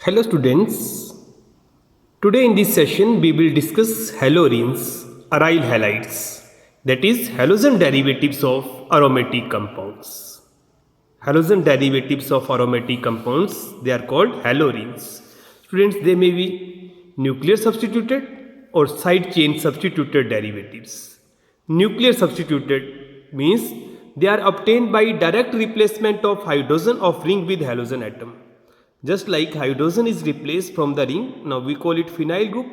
Hello students, today in this session we will discuss haloarenes, aryl halides, that is halogen derivatives of aromatic compounds. Halogen derivatives of aromatic compounds, they are called haloarenes. Students, they may be nuclear substituted or side chain substituted derivatives. Nuclear substituted means they are obtained by direct replacement of hydrogen of ring with halogen atom. Just like hydrogen is replaced from the ring, now we call it phenyl group,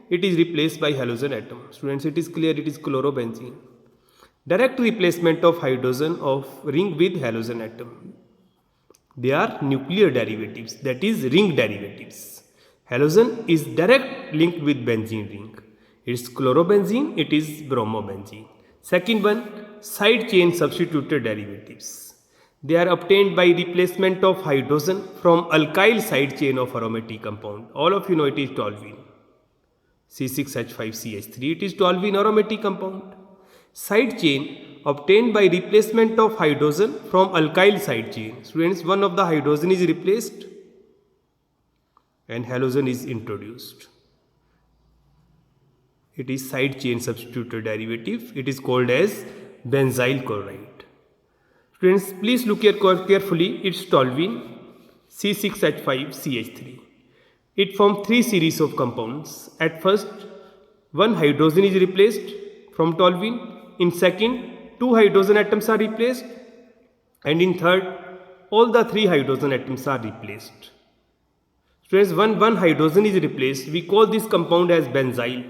it is replaced by halogen atom. Students, it is clear, it is chlorobenzene. Direct replacement of hydrogen of ring with halogen atom. They are nuclear derivatives, that is ring derivatives. Halogen is direct linked with benzene ring. It's chlorobenzene, it is bromobenzene. Second one, side chain substituted derivatives. They are obtained by replacement of hydrogen from alkyl side chain of aromatic compound. All of you know it is toluene. C6H5CH3, it is toluene aromatic compound. Side chain obtained by replacement of hydrogen from alkyl side chain. Students, one of the hydrogen is replaced and halogen is introduced. It is side chain substituted derivative. It is called as benzyl chloride. Students, please look here carefully. It's toluene C6H5CH3. It forms three series of compounds. At first, one hydrogen is replaced from toluene. In second, two hydrogen atoms are replaced. And in third, all the three hydrogen atoms are replaced. Students, when one hydrogen is replaced, we call this compound as benzyl.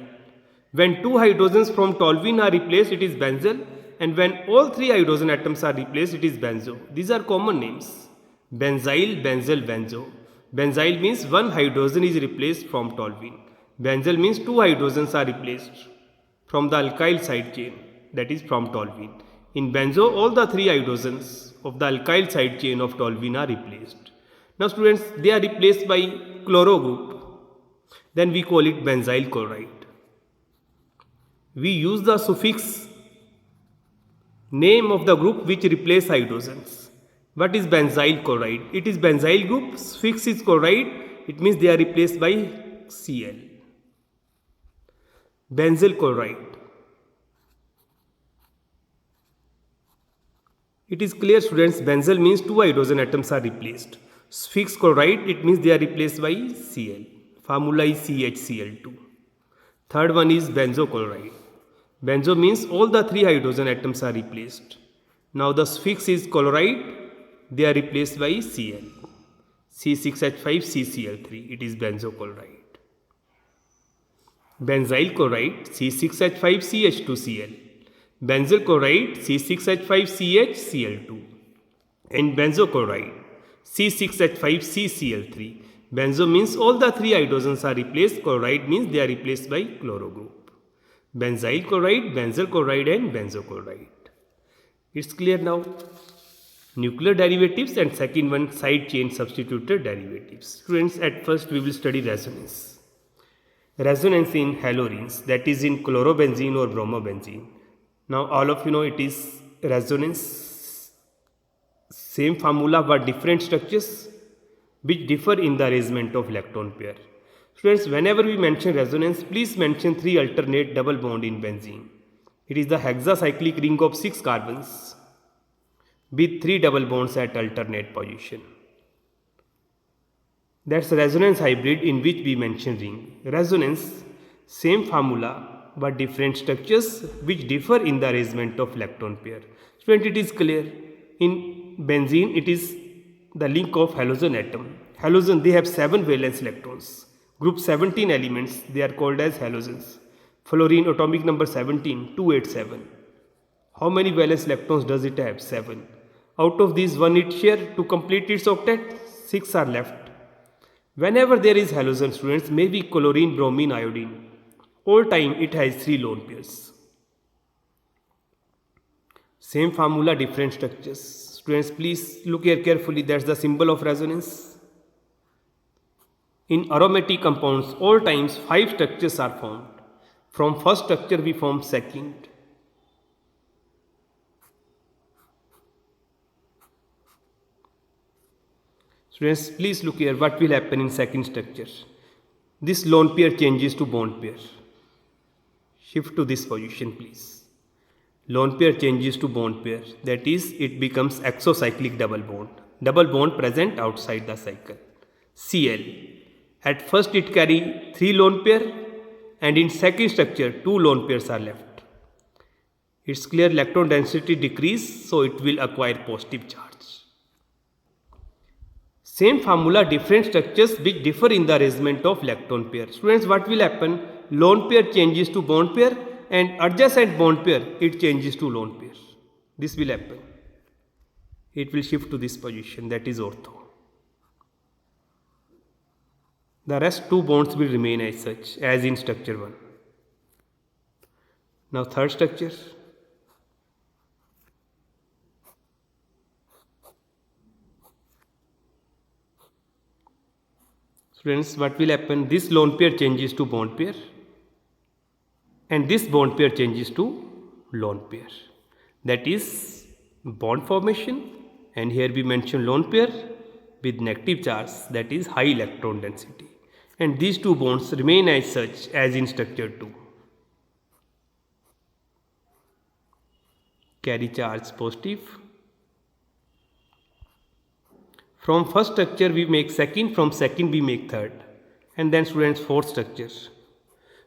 When two hydrogens from toluene are replaced, it is benzyl. And when all three hydrogen atoms are replaced, it is benzo. These are common names. Benzyl, benzyl, benzo. Benzyl means one hydrogen is replaced from toluene. Benzyl means two hydrogens are replaced from the alkyl side chain, that is from toluene. In benzo, all the three hydrogens of the alkyl side chain of toluene are replaced. Now students, they are replaced by chloro group. Then we call it benzyl chloride. We use the suffix name of the group which replace hydrogens. What is benzyl chloride? It is benzyl group, suffix is chloride, it means they are replaced by Cl. Benzyl chloride. It is clear students, benzyl means two hydrogen atoms are replaced. Suffix chloride, it means they are replaced by Cl. Formula is CHCl2. Third one is benzo chloride. Benzo means all the three hydrogen atoms are replaced. Now the suffix is chloride, they are replaced by Cl. C6H5CCl3, it is benzo chloride. Benzyl chloride, C6H5CH2Cl. Benzyl chloride, C6H5CHCl2. And benzo chloride, C6H5CCl3. Benzo means all the three hydrogens are replaced, chloride means they are replaced by chloro group. Benzyl chloride, benzyl chloride and benzo chloride. It's clear now. Nuclear derivatives and second one side chain substituted derivatives. Students, at first we will study resonance. Resonance in haloarenes, that is in chlorobenzene or bromobenzene. Now all of you know it is resonance. Same formula but different structures which differ in the arrangement of electron pair. Students, whenever we mention resonance, please mention three alternate double bond in benzene. It is the hexacyclic ring of 6 carbons with 3 double bonds at alternate position. That's resonance hybrid in which we mention ring. Resonance, same formula but different structures which differ in the arrangement of electron pair. Student, it is clear. In benzene, it is the link of halogen atom. Halogen, they have 7 valence electrons. Group 17 elements, they are called as halogens. Fluorine atomic number 17, 287. How many valence electrons does it have? 7. Out of these, 1 it share to complete its octet, 6 are left. Whenever there is halogen, students, maybe chlorine, bromine, iodine, all time it has 3 lone pairs. Same formula, different structures. Students, please look here carefully, that's the symbol of resonance. In aromatic compounds, all times 5 structures are formed. From first structure we form second. Students, please look here what will happen in second structure. This lone pair changes to bond pair. Shift to this position please. Lone pair changes to bond pair, that is it becomes exocyclic double bond. Double bond present outside the cycle. Cl. At first it carry 3 lone pair and in second structure 2 lone pairs are left. It's clear electron density decrease, so it will acquire positive charge. Same formula, different structures which differ in the arrangement of electron pair. Students, what will happen? Lone pair changes to bond pair and adjacent bond pair it changes to lone pair. This will happen. It will shift to this position, that is ortho. The rest 2 bonds will remain as such as in structure 1. Now third structure. Students, what will happen? This lone pair changes to bond pair and this bond pair changes to lone pair. That is bond formation, and here we mention lone pair with negative charge, that is high electron density. And these 2 bonds remain as such as in structure 2. Carry charge positive. From first structure we make second, from second we make third, and then students fourth structure.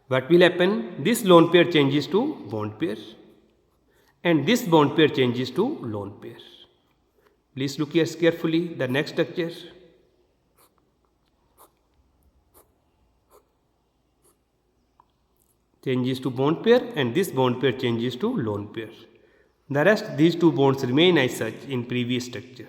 What will happen? This lone pair changes to bond pair and this bond pair changes to lone pair. Please look here carefully. The next structure. Changes to bond pair and this bond pair changes to lone pair. The rest, these 2 bonds remain as such in previous structure.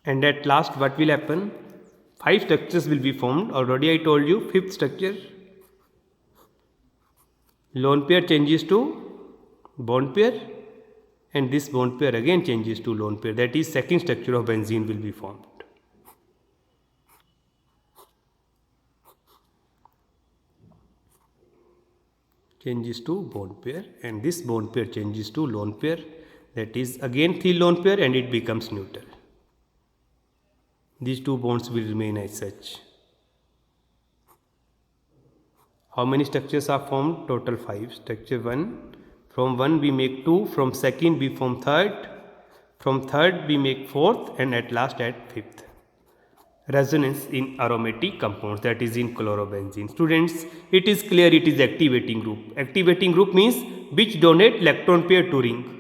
And at last what will happen? 5 structures will be formed. Already I told you, fifth structure. Lone pair changes to bond pair and this bond pair again changes to lone pair. That is second structure of benzene will be formed. Changes to bond pair and this bond pair changes to lone pair. That is again 3 lone pair and it becomes neutral. These 2 bonds will remain as such. How many structures are formed? Total 5. Structure 1. From 1 we make 2. From second we form third. From third we make fourth, and at last at fifth. Resonance in aromatic compounds, that is in chlorobenzene. Students, it is clear it is activating group. Activating group means which donate electron pair to ring.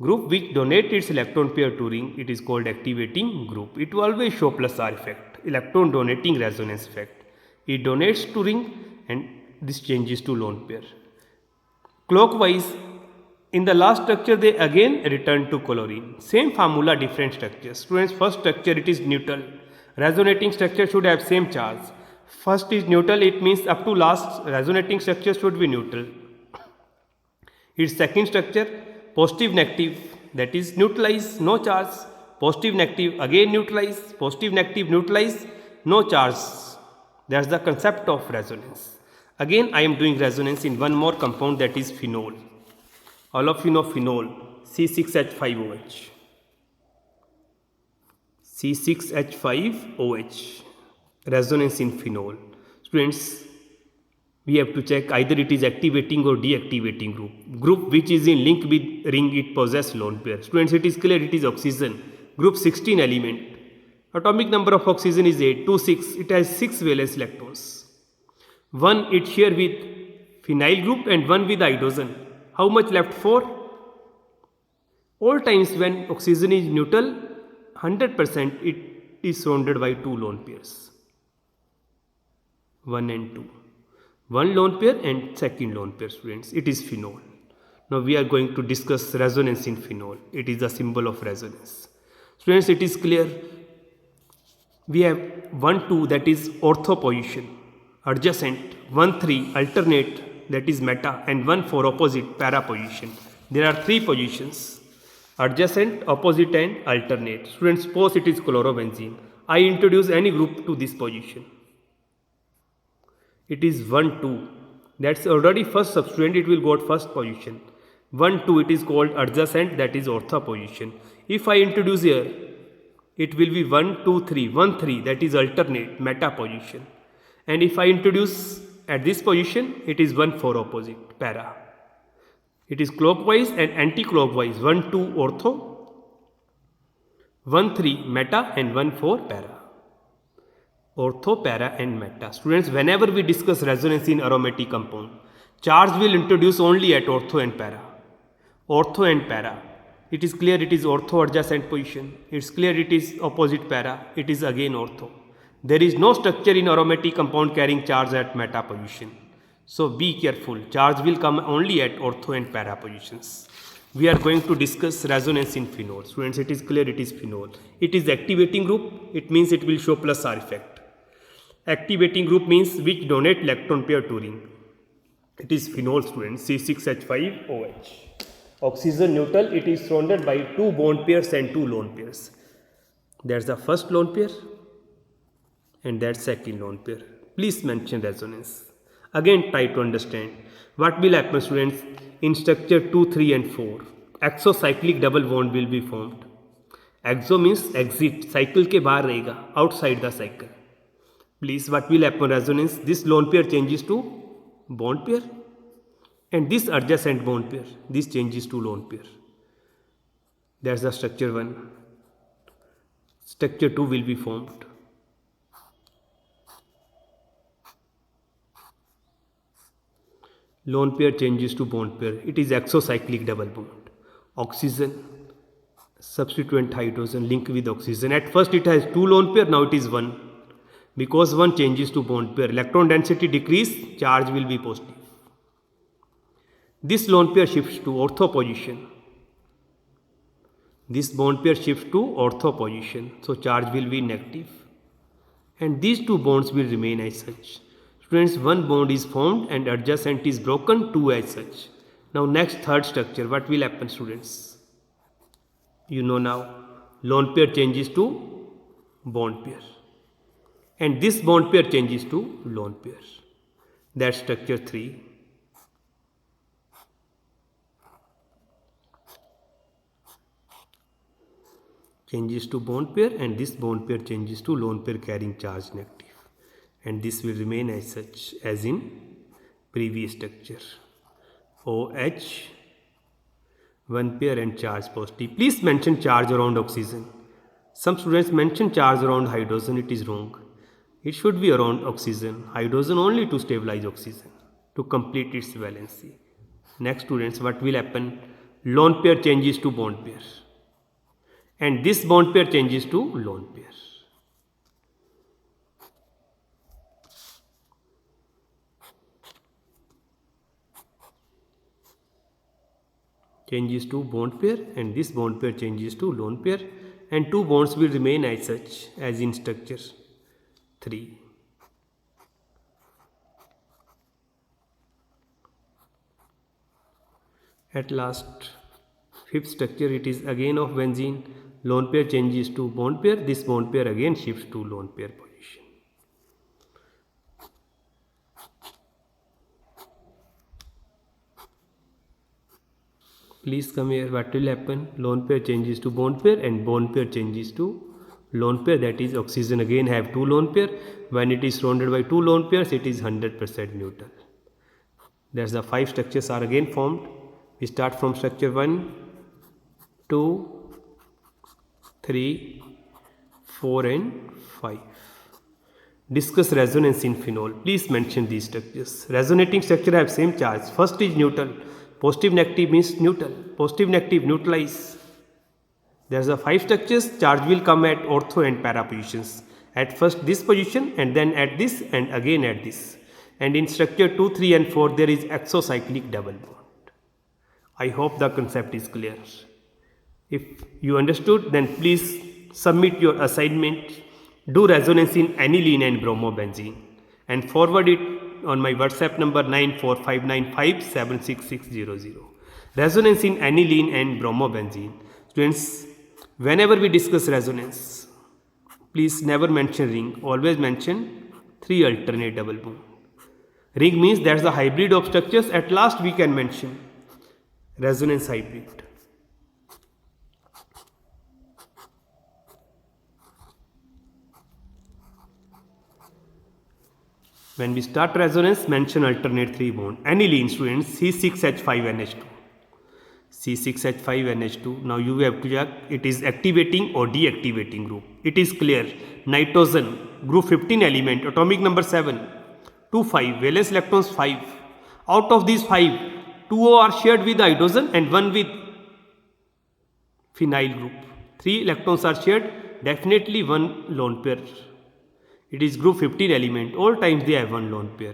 Group which donate its electron pair to ring, it is called activating group. It will always show plus R effect, electron donating resonance effect. It donates to ring and this changes to lone pair. Clockwise, in the last structure they again return to chlorine. Same formula, different structures. Students, first structure it is neutral. Resonating structure should have same charge. First is neutral, it means up to last resonating structure should be neutral. Its second structure, positive negative, that is neutralize, no charge. Positive negative again neutralize, positive negative neutralize, no charge. That's the concept of resonance. Again I am doing resonance in one more compound, that is phenol. All of you know phenol, C6H5OH. C6H5OH, resonance in phenol. Students, we have to check either it is activating or deactivating group. Group which is in link with ring, it possesses lone pair. Students, it is clear it is oxygen. Group 16 element. Atomic number of oxygen is 8, 2, 6. It has 6 valence electrons. One it share with phenyl group and one with hydrogen. How much left? 4. All times when oxygen is neutral, 100% it is surrounded by 2 lone pairs. 1 and 2. One lone pair and second lone pair, students. It is phenol. Now we are going to discuss resonance in phenol. It is a symbol of resonance. Students, it is clear. We have 1, 2, that is ortho position, adjacent, 1, 3, alternate, that is meta, and 1, 4, opposite, para position. There are 3 positions, adjacent, opposite and alternate. Students, suppose it is chlorobenzene. I introduce any group to this position. It is 1, 2. That's already first substituent, it will go at first position. 1, 2, it is called adjacent, that is ortho position. If I introduce here, it will be 1, 2, 3, 1, 3, that is alternate, meta position. And if I introduce at this position, it is 1, 4 opposite, para. It is clockwise and anti-clockwise, 1, 2 ortho, 1, 3 meta and 1, 4 para. Ortho, para and meta. Students, whenever we discuss resonance in aromatic compound, charge will introduce only at ortho and para. Ortho and para. It is clear it is ortho adjacent position. It's clear it is opposite para. It is again ortho. There is no structure in aromatic compound carrying charge at meta position. So be careful. Charge will come only at ortho and para positions. We are going to discuss resonance in phenol. Students, it is clear it is phenol. It is activating group. It means it will show plus R effect. Activating group means which donate electron pair to ring. It is phenol, students, C6H5OH. Oxygen neutral, it is surrounded by 2 bond pairs and 2 lone pairs. That's the first lone pair and that's second lone pair. Please mention resonance. Again try to understand. What will happen, students? In structure 2, 3 and 4, exocyclic double bond will be formed. Exo means exit, cycle के बाहर रहेगा, outside the cycle. Please, what will happen resonance? This lone pair changes to bond pair and this adjacent bond pair, this changes to lone pair. That's the structure 1. Structure 2 will be formed. Lone pair changes to bond pair. It is exocyclic double bond. Oxygen, substituent hydrogen link with oxygen. At first it has 2 lone pair, now it is 1. Because 1 changes to bond pair, electron density decrease, charge will be positive. This lone pair shifts to ortho position. This bond pair shifts to ortho position, so charge will be negative. And these 2 bonds will remain as such. Students, 1 bond is formed and adjacent is broken, 2 as such. Now next third structure, what will happen, students? You know now, lone pair changes to bond pair. And this bond pair changes to lone pair. That's structure 3. Changes to bond pair and this bond pair changes to lone pair carrying charge negative. And this will remain as such as in previous structure. OH, 1 pair and charge positive. Please mention charge around oxygen. Some students mention charge around hydrogen, it is wrong. It should be around oxygen. Hydrogen only to stabilize oxygen, to complete its valency. Next, students, what will happen? Lone pair changes to bond pair. And this bond pair changes to lone pair. Changes to bond pair and this bond pair changes to lone pair and 2 bonds will remain as such as in structure 3. At last, 5th structure, it is again of benzene. Lone pair changes to bond pair. This bond pair again shifts to lone pair position. Please come here. What will happen? Lone pair changes to bond pair and bond pair changes to lone pair. That is, oxygen again have 2 lone pair. When it is surrounded by 2 lone pairs, it is 100% neutral. That's the 5 structures are again formed. We start from structure 1, 2, 3, 4 and 5. Discuss resonance in phenol. Please mention these structures. Resonating structure have same charge. First is neutral. Positive negative means neutral. Positive negative neutralize. There's a 5 structures. Charge will come at ortho and para positions. At first this position and then at this and again at this. And in structure 2, 3 and 4 there is exocyclic double bond. I hope the concept is clear. If you understood, then please submit your assignment. Do resonance in aniline and bromobenzene and forward it on my WhatsApp number 94595766600. Resonance in aniline and bromobenzene. Students, whenever we discuss resonance, please never mention ring, always mention 3 alternate double bond. Ring means that's the hybrid of structures. At last we can mention resonance hybrid. When we start resonance, mention alternate 3 bond. Aniline, students, C6H5NH2. C6H5NH2. Now you have to check it is activating or deactivating group. It is clear. Nitrogen, group 15 element, atomic number 7, 2, 5, valence electrons 5. Out of these 5, 2 are shared with hydrogen and 1 with phenyl group. 3 electrons are shared, definitely 1 lone pair. It is group 15 element. All times they have 1 lone pair.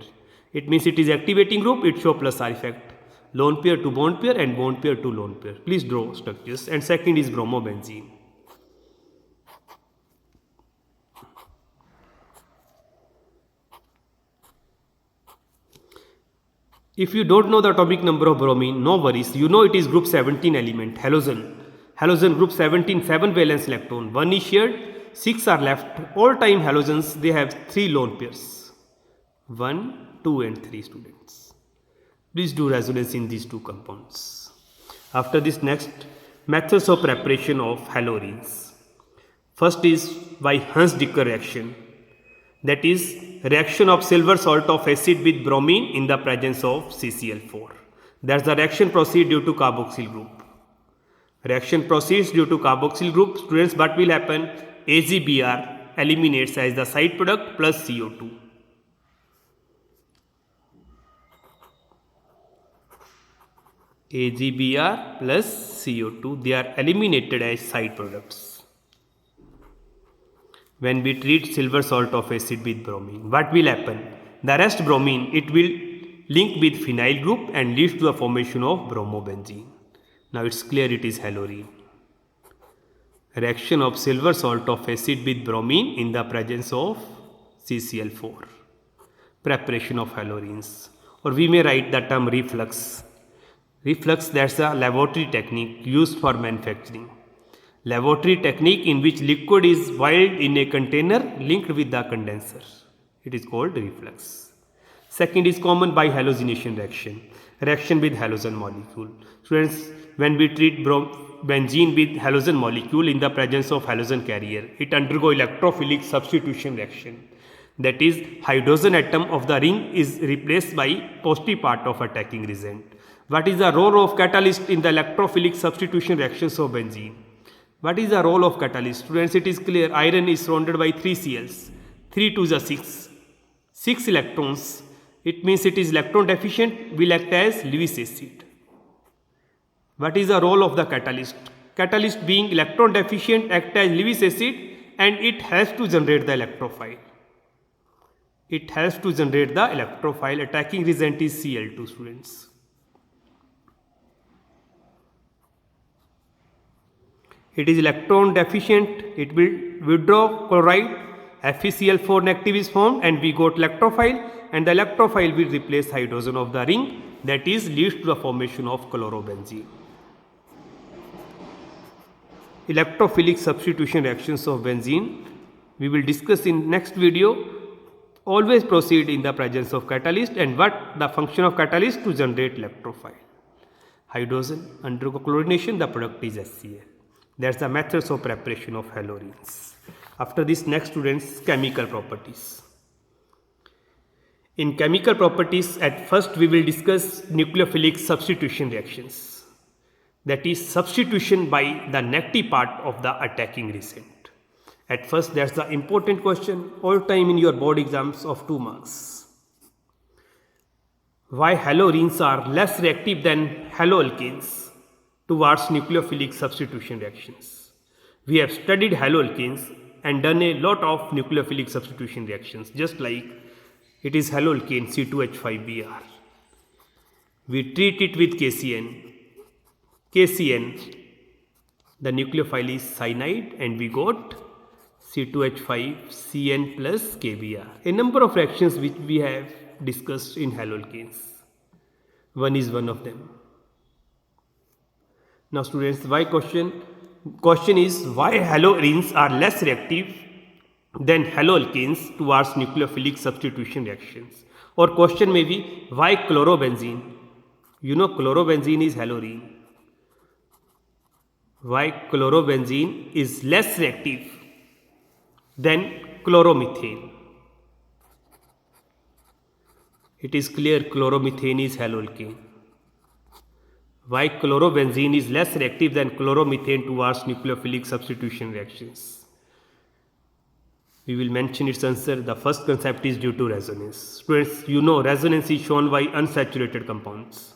It means it is activating group. It shows plus R effect. Lone pair to bond pair and bond pair to lone pair. Please draw structures. And second is bromobenzene. If you don't know the atomic number of bromine, no worries. You know it is group 17 element. Halogen. Halogen group 17, 7 valence electron. 1 is shared. 6 are left. All time halogens, they have 3 lone pairs. 1, 2 and 3 students. Please do resonance in these 2 compounds. After this, next methods of preparation of halogens. First is by Huns-Dicker reaction. That is reaction of silver salt of acid with bromine in the presence of CCl4. That's the reaction proceed due to carboxyl group. Reaction proceeds due to carboxyl group. Students, what will happen? AgBr eliminates as the side product plus CO2. AgBr plus CO2, they are eliminated as side products. When we treat silver salt of acid with bromine, what will happen? The rest bromine, it will link with phenyl group and leads to the formation of bromobenzene. Now it's clear it is halorine. Reaction of silver salt of acid with bromine in the presence of CCl4. Preparation of halorines. Or we may write the term reflux. Reflux, that's a laboratory technique used for manufacturing. Laboratory technique in which liquid is boiled in a container linked with the condenser. It is called reflux. Second is common bihalogenation reaction. Reaction with halogen molecule. Students, when we treat benzene with halogen molecule in the presence of halogen carrier, it undergo electrophilic substitution reaction. That is, hydrogen atom of the ring is replaced by positive part of attacking reagent. What is the role of catalyst in the electrophilic substitution reactions of benzene? What is the role of catalyst? Students, it is clear. Iron is surrounded by 3 Cls. 3 to the 6. 6 electrons. It means it is electron deficient, will act as Lewis acid. What is the role of the catalyst? Catalyst being electron deficient act as Lewis acid and it has to generate the electrophile. It has to generate the electrophile. Attacking reagent is Cl2, students. It is electron deficient, it will withdraw chloride, FeCl4 negative is formed and we got electrophile and the electrophile will replace hydrogen of the ring, that is leads to the formation of chlorobenzene. Electrophilic substitution reactions of benzene we will discuss in next video. Always proceed in the presence of catalyst and what the function of catalyst to generate electrophile. Hydrogen undergo chlorination, the product is HCl. That's the methods of preparation of halorines. After this, next students, chemical properties. In chemical properties, at first we will discuss nucleophilic substitution reactions. That is substitution by the negative part of the attacking reagent. At first, that's the important question all time in your board exams of 2 marks. Why halorines are less reactive than haloalkanes towards nucleophilic substitution reactions? We have studied haloalkanes and done a lot of nucleophilic substitution reactions, just like it is haloalkane C2H5Br. We treat it with KCN. KCN, the nucleophile is cyanide and we got C2H5Cn plus KBr. A number of reactions which we have discussed in haloalkanes. One is one of them. Now students, why question is why halorines are less reactive than haloalkanes towards nucleophilic substitution reactions. Or question may be, why chlorobenzene? You know chlorobenzene is halorene. Why chlorobenzene is less reactive than chloromethane? It is clear chloromethane is haloalkane. Why chlorobenzene is less reactive than chloromethane towards nucleophilic substitution reactions? We will mention its answer. The first concept is due to resonance. Students, you know resonance is shown by unsaturated compounds.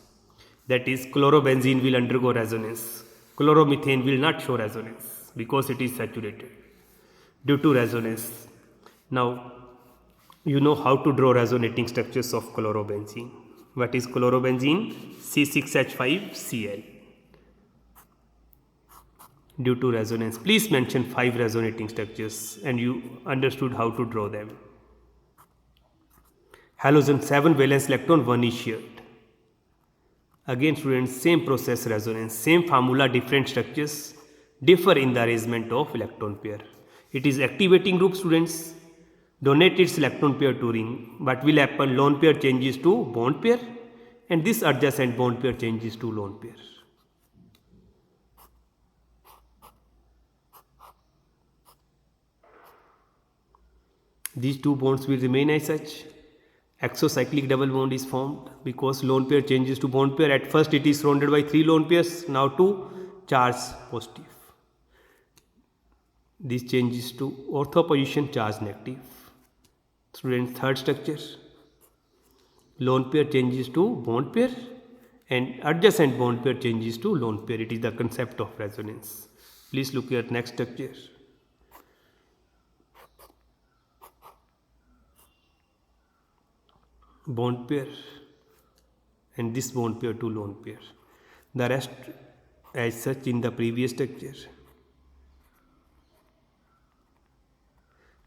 That is, chlorobenzene will undergo resonance. Chloromethane will not show resonance because it is saturated due to resonance. Now, you know how to draw resonating structures of chlorobenzene. What is chlorobenzene? C6H5Cl. Due to resonance, please mention 5 resonating structures and you understood how to draw them. Halogen 7 valence electron 1 is shared. Again students, same process resonance, same formula, different structures differ in the arrangement of electron pair. It is activating group students, donate its electron pair to ring. What will happen? Lone pair changes to bond pair and this adjacent bond pair changes to lone pair. These two bonds will remain as such. Exocyclic double bond is formed because lone pair changes to bond pair. At first it is surrounded by 3 lone pairs, now 2 charge positive. This changes to ortho position charge negative. Students, third structure, lone pair changes to bond pair and adjacent bond pair changes to lone pair. It is the concept of resonance. Please look at next structure. Bond pair and this bond pair to lone pair. The rest as such in the previous structure.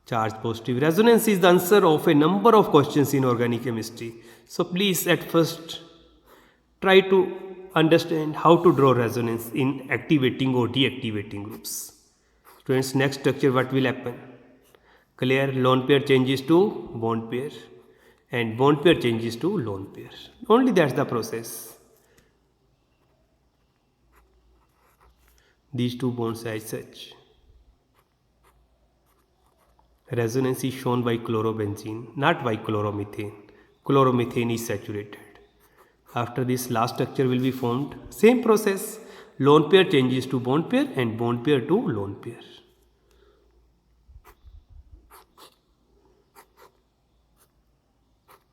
Charge positive. Resonance is the answer of a number of questions in organic chemistry. So please at first try to understand how to draw resonance in activating or deactivating groups. Students, next structure what will happen? Clear, lone pair changes to bond pair and bond pair changes to lone pair. Only that's the process. These two bonds as such. Resonance is shown by chlorobenzene, not by chloromethane. Chloromethane is saturated. After this last structure will be formed. Same process. Lone pair changes to bond pair and bond pair to lone pair.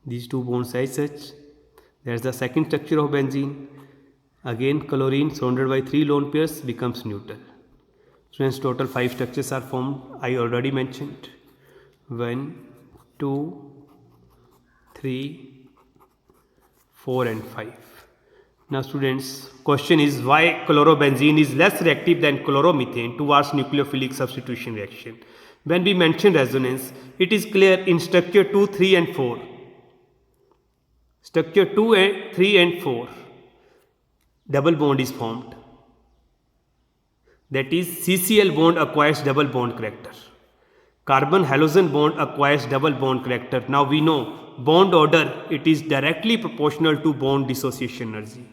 These two bonds as such. There's the second structure of benzene. Again chlorine surrounded by 3 lone pairs becomes neutral. Students, total 5 structures are formed. I already mentioned. 1, 2, 3, 4 and 5. Now students, question is why chlorobenzene is less reactive than chloromethane towards nucleophilic substitution reaction. When we mention resonance, it is clear in structure 2, 3 and 4. Structure 2 and 3 and 4, double bond is formed. That is, CCl bond acquires double bond character. Carbon halogen bond acquires double bond character. Now we know bond order, it is directly proportional to bond dissociation energy.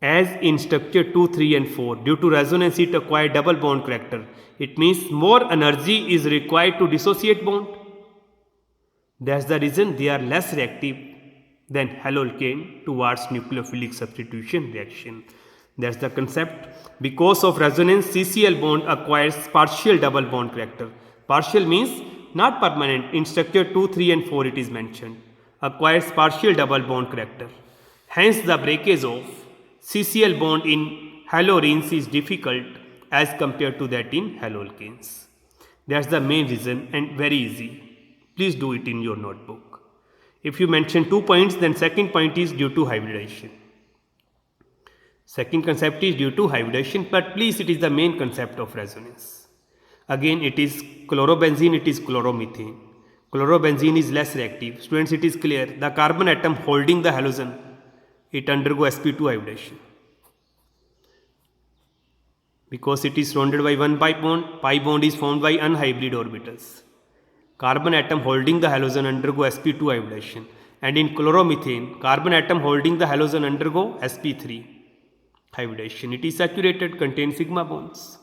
As in structure 2, 3 and 4, due to resonance it acquires double bond character. It means more energy is required to dissociate bond. That's the reason they are less reactive than haloalkane towards nucleophilic substitution reaction. That's the concept. Because of resonance, CCl bond acquires partial double bond character. Partial means not permanent. In structure 2, 3 and 4 it is mentioned. Acquires partial double bond character. Hence the breakage of CCl bond in haloarenes is difficult as compared to that in haloalkanes. That's the main reason and very easy. Please do it in your notebook. If you mention 2 points, then second point is due to hybridization. Second concept is due to hybridization, but please it is the main concept of resonance. Again it is chlorobenzene, it is chloromethane. Chlorobenzene is less reactive. Students, it is clear. The carbon atom holding the halogen, it undergo sp2 hybridization. Because it is surrounded by one pi bond is formed by unhybrid orbitals. carbon atom holding the halogen undergo sp2 hybridization, and in chloromethane, carbon atom holding the halogen undergo sp3 hybridization. It is saturated, contains sigma bonds.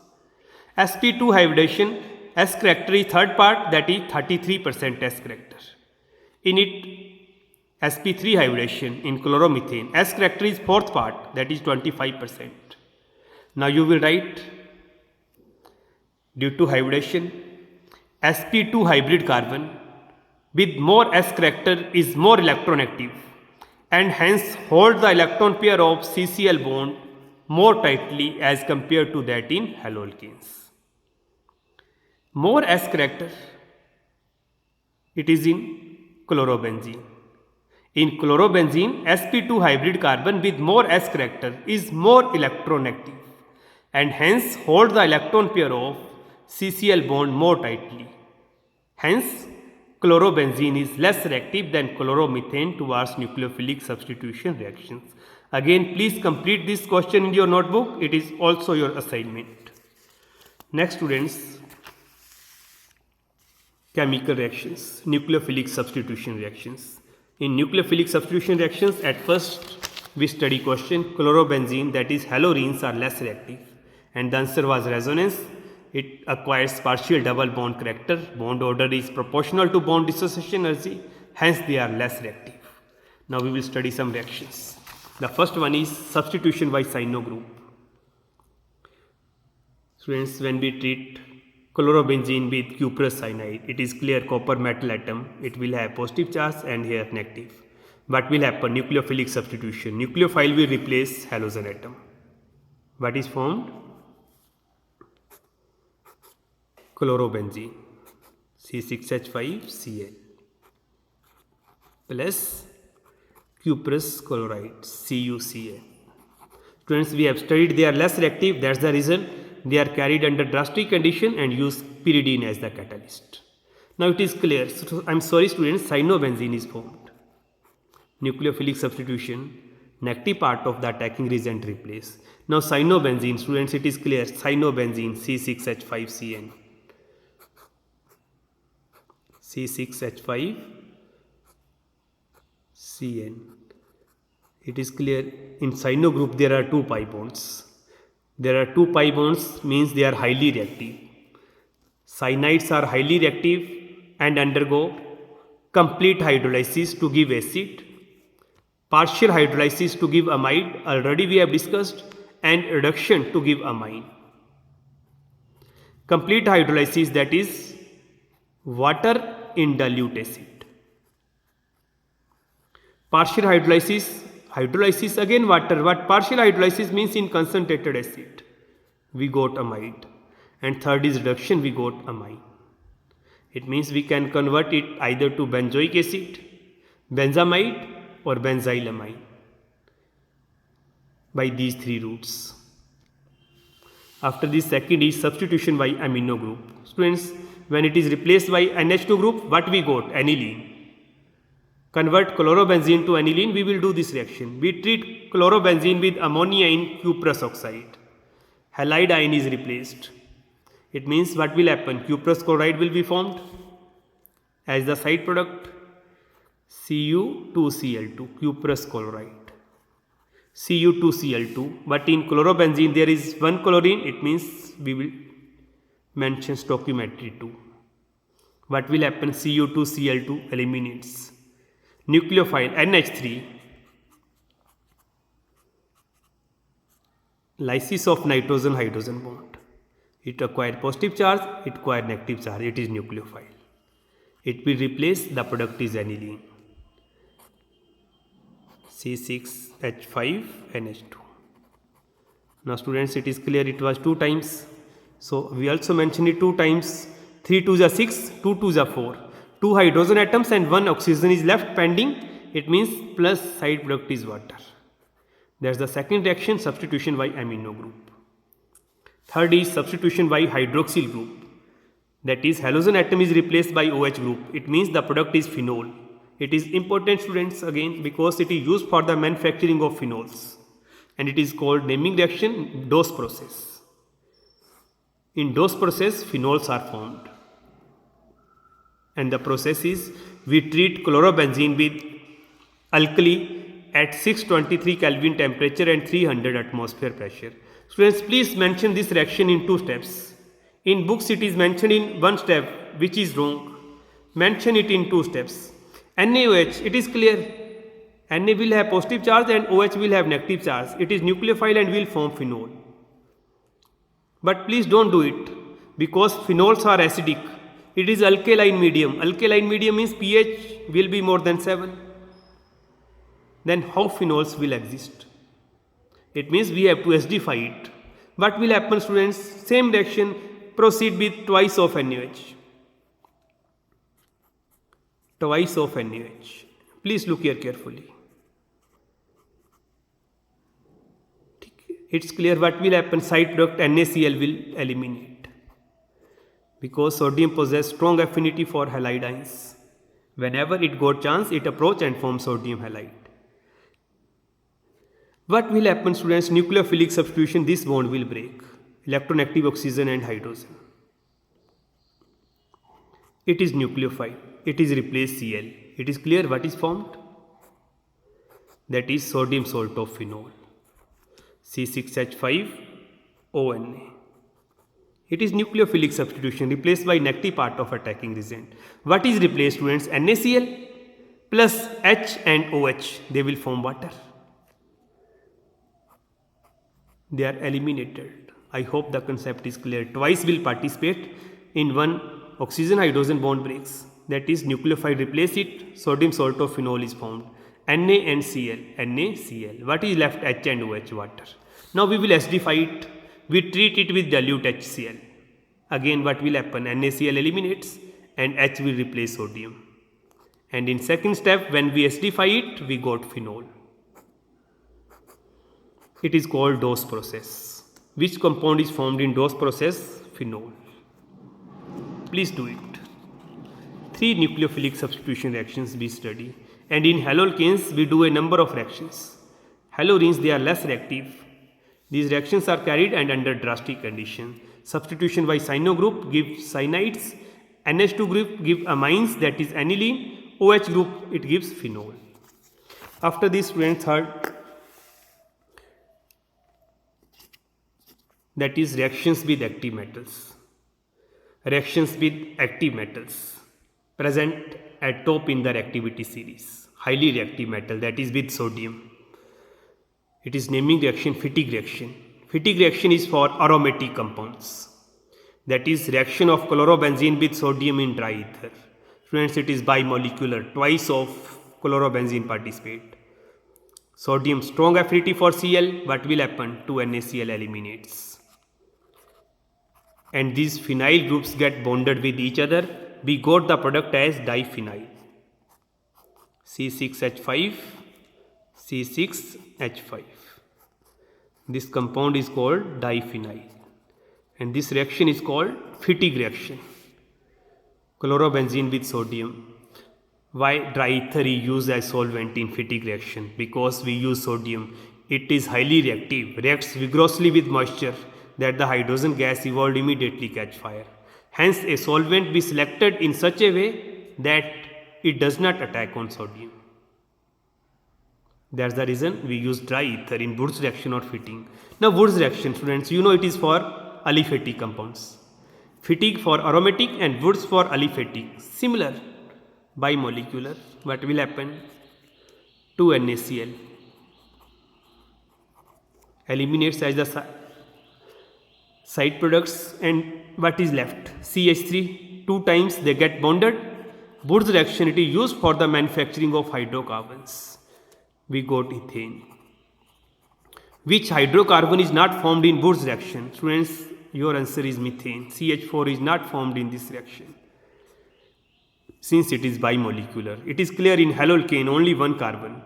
sp2 hybridization, S character is third part, that is 33% S character. In it, sp3 hybridization in chloromethane, S character is fourth part, that is 25%. Now you will write, due to hybridization, sp2 hybrid carbon with more S character is more electronactive and hence hold the electron pair of CCl bond more tightly as compared to that in haloalkanes. More S character, it is in chlorobenzene. In chlorobenzene, sp2 hybrid carbon with more S character is more electronactive and hence hold the electron pair of CCl bond more tightly. Hence, chlorobenzene is less reactive than chloromethane towards nucleophilic substitution reactions. Again, please complete this question in your notebook. It is also your assignment. Next, students, chemical reactions, nucleophilic substitution reactions. In nucleophilic substitution reactions, at first we study question chlorobenzene, that is haloarenes, are less reactive, and the answer was resonance. It acquires partial double bond character. Bond order is proportional to bond dissociation energy, hence they are less reactive. Now we will study some reactions. The first one is substitution by cyano group. Students, when we treat chlorobenzene with cuprous cyanide, it is clear copper metal atom, it will have positive charge and here negative. What will happen? Nucleophilic substitution. Nucleophile will replace halogen atom. What is formed? Chlorobenzene, C6H5Cl plus cuprous chloride, CuCl. Students, we have studied they are less reactive, that's the reason they are carried under drastic condition and use pyridine as the catalyst. Now it is clear, so I am sorry students, cyanobenzene is formed. Nucleophilic substitution, negative part of the attacking reagent replace. Now cyanobenzene, students, it is clear, cyanobenzene, C6H5Cn. C6H5Cn. It is clear in cyano group there are two pi bonds. There are two pi bonds means they are highly reactive. Cyanides are highly reactive and undergo complete hydrolysis to give acid, partial hydrolysis to give amide, already we have discussed, and reduction to give amine. Complete hydrolysis, that is water in dilute acid. Partial hydrolysis again water. What partial hydrolysis means? In concentrated acid we got amide, and third is reduction, we got amine. It means we can convert it either to benzoic acid, benzamide or benzylamine by these three routes. After this, second is substitution by amino group. Students, when it is replaced by NH2 group, what we got? Aniline. Convert chlorobenzene to aniline, we will do this reaction. We treat chlorobenzene with ammonia in cuprous oxide. Halide ion is replaced. It means what will happen? Cuprous chloride will be formed as the side product, Cu2Cl2, cuprous chloride, Cu2Cl2. But in chlorobenzene there is one chlorine, it means we will mention stoichiometry 2. What will happen? Cu2Cl2 eliminates. Nucleophile NH3, lysis of nitrogen hydrogen bond. It acquires positive charge, it acquires negative charge, it is nucleophile. It will replace, the product is aniline, C6H5NH2. Now students, it is clear it was 2 times. So we also mention it 2 times. 3 2s are 6, 2 2s are 4. 2 hydrogen atoms and 1 oxygen is left pending. It means plus side product is water. That's the second reaction, substitution by amino group. Third is substitution by hydroxyl group. That is halogen atom is replaced by OH group. It means the product is phenol. It is important students again because it is used for the manufacturing of phenols. And it is called naming reaction, dose process. In dose process phenols are formed. And the process is we treat chlorobenzene with alkali at 623 Kelvin temperature and 300 atmosphere pressure. Students, please mention this reaction in 2 steps. In books it is mentioned in 1 step, which is wrong. Mention it in 2 steps. NaOH, it is clear. Na will have positive charge and OH will have negative charge. It is nucleophile and will form phenol. But please don't do it because phenols are acidic. It is alkaline medium. Alkaline medium means pH will be more than 7. Then how phenols will exist? It means we have to acidify it. What will happen, students? Same reaction, proceed with twice of NaOH. Twice of NaOH. Please look here carefully. It's clear what will happen. Side product NaCl will eliminate because sodium possesses strong affinity for halide ions. Whenever it got chance, it approach and form sodium halide. What will happen, students? Nucleophilic substitution, this bond will break. Electronegative oxygen and hydrogen. It is nucleophile. It is replaced Cl. It is clear what is formed? That is sodium salt of phenol. C6H5ONa. It is nucleophilic substitution replaced by negative part of attacking reagent. What is replaced, students? NaCl plus H and OH. They will form water. They are eliminated. I hope the concept is clear. Twice will participate in one oxygen hydrogen bond breaks. That is nucleophile replace it. Sodium salt of phenol is formed. Na and Cl. NaCl. What is left? H and OH, water. Now we will acidify it. We treat it with dilute HCl. Again what will happen? NaCl eliminates and H will replace sodium. And in second step, when we acidify it, we got phenol. It is called Dawes process. Which compound is formed in Dawes process? Phenol. Please do it. 3 nucleophilic substitution reactions we study. And in haloalkanes, we do a number of reactions. Haloarenes, they are less reactive. These reactions are carried and under drastic condition. Substitution by cyano group gives cyanides. NH2 group give amines, that is aniline. OH group, it gives phenol. After this, students, third, that is reactions with active metals. Reactions with active metals present at top in the reactivity series. Highly reactive metal, that is with sodium. It is naming reaction Fittig reaction. Fittig reaction is for aromatic compounds. That is reaction of chlorobenzene with sodium in dry ether. Students, it is bimolecular. Twice of chlorobenzene participate. Sodium strong affinity for Cl. What will happen? 2 NaCl eliminates. And these phenyl groups get bonded with each other. We got the product as diphenyl. C6H5, C6H5. This compound is called diphenyl. And this reaction is called Fittig reaction. Chlorobenzene with sodium. Why dry ether is used as solvent in Fittig reaction? Because we use sodium. It is highly reactive, reacts vigorously with moisture, that the hydrogen gas evolved immediately catch fire. Hence, a solvent be selected in such a way that it does not attack on sodium. That's the reason we use dry ether in Wurtz reaction or fitting. Now, Wurtz reaction, students, you know it is for aliphatic compounds. Fittig for aromatic and Wurtz for aliphatic. Similar, bimolecular. What will happen? 2 NaCl eliminates as the side products, and what is left? CH3, 2 times they get bonded. Wurtz reaction, it is used for the manufacturing of hydrocarbons. We got ethane. Which hydrocarbon is not formed in Wurtz reaction? Students, your answer is methane. CH4 is not formed in this reaction since it is bimolecular. It is clear in haloalkane only 1 carbon.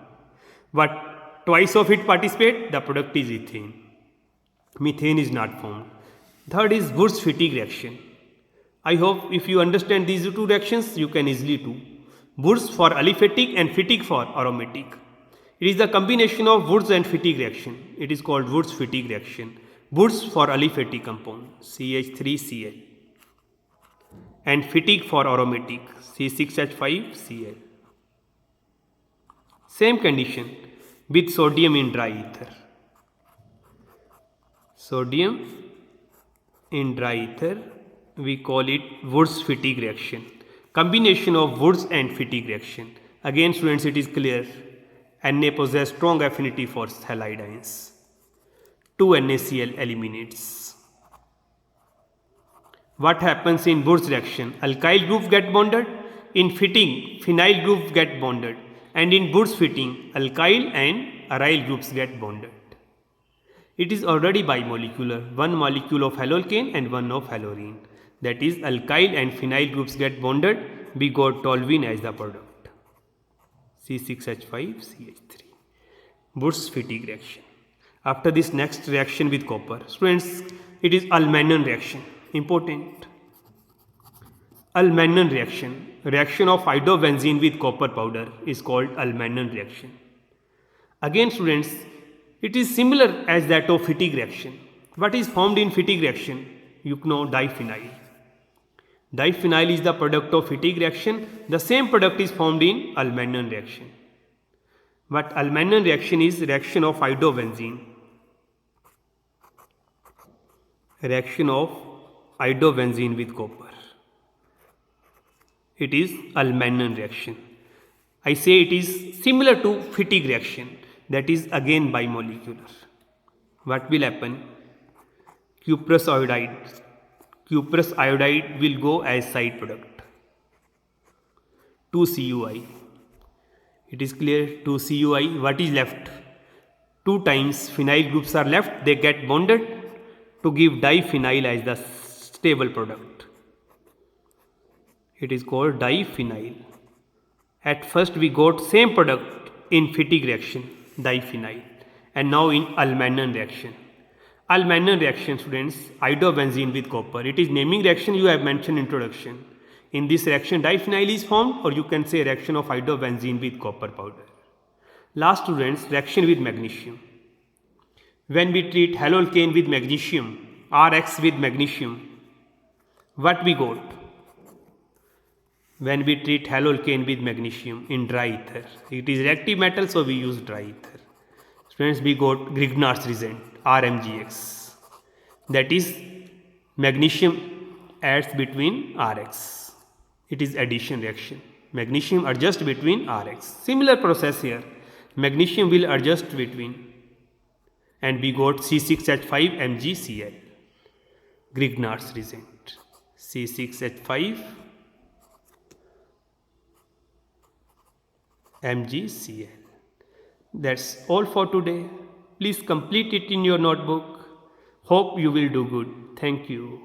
But twice of it participate, the product is ethane. Methane is not formed. Third is Wurtz-Fittig reaction. I hope if you understand these 2 reactions, you can easily do. Wurtz for aliphatic and Fittig for aromatic. It is the combination of Wurtz and Fittig reaction. It is called Wurtz-Fittig reaction. Wurtz for aliphatic compound, CH3Cl. and fatigue for aromatic C6H5Cl. Same condition with sodium in dry ether. Sodium in dry ether, we call it Wurtz fatigue reaction. Combination of Wurtz and fatigue reaction. Again students, it is clear Na possesses strong affinity for halide ions. 2NaCl eliminates. What happens in Wurtz reaction? Alkyl groups get bonded. In fitting, phenyl groups get bonded. And in Wurtz fitting, alkyl and aryl groups get bonded. It is already bimolecular. One molecule of halolcane and one of halorine. That is, alkyl and phenyl groups get bonded. We got toluene as the product. C6H5CH3. Wurtz fatigue reaction. After this, next reaction with copper. Students, it is Allmannen reaction. Important. Allmannen reaction. Reaction of idobenzene with copper powder is called Allmannen reaction. Again students, it is similar as that of fatigue reaction. What is formed in fatigue reaction? You know, diphenyl. Diphenyl is the product of fatigue reaction. The same product is formed in Allmannen reaction. But Allmannen reaction is reaction of idobenzene. Reaction of idobenzene with copper. It is Allmannen reaction. I say it is similar to fatigue reaction. That is again bimolecular. What will happen? Cuprous iodide. Cuprous iodide will go as side product. 2CuI. It is clear, 2CuI. What is left? 2 times phenyl groups are left. They get bonded to give diphenyl as the stable product. It is called diphenyl. At first we got same product in fatigue reaction, diphenyl, and now in Allmannen reaction. Allmannen reaction students, idobenzene with copper. It is naming reaction, you have mentioned introduction. In this reaction diphenyl is formed, or you can say reaction of idobenzene with copper powder. Last students, reaction with magnesium. When we treat halolcane with magnesium, RX with magnesium, what we got? When we treat halolcane with magnesium in dry ether, it is reactive metal, so we use dry ether. Students, we got Grignard's reagent, RMGX. That is, magnesium adds between RX. It is addition reaction. Magnesium adjusts between RX. Similar process here. Magnesium will adjust between, and we got C6H5MgCl. Grignard's reagent. C6H5 MgCl. That's all for today. Please complete it in your notebook. Hope you will do good. Thank you.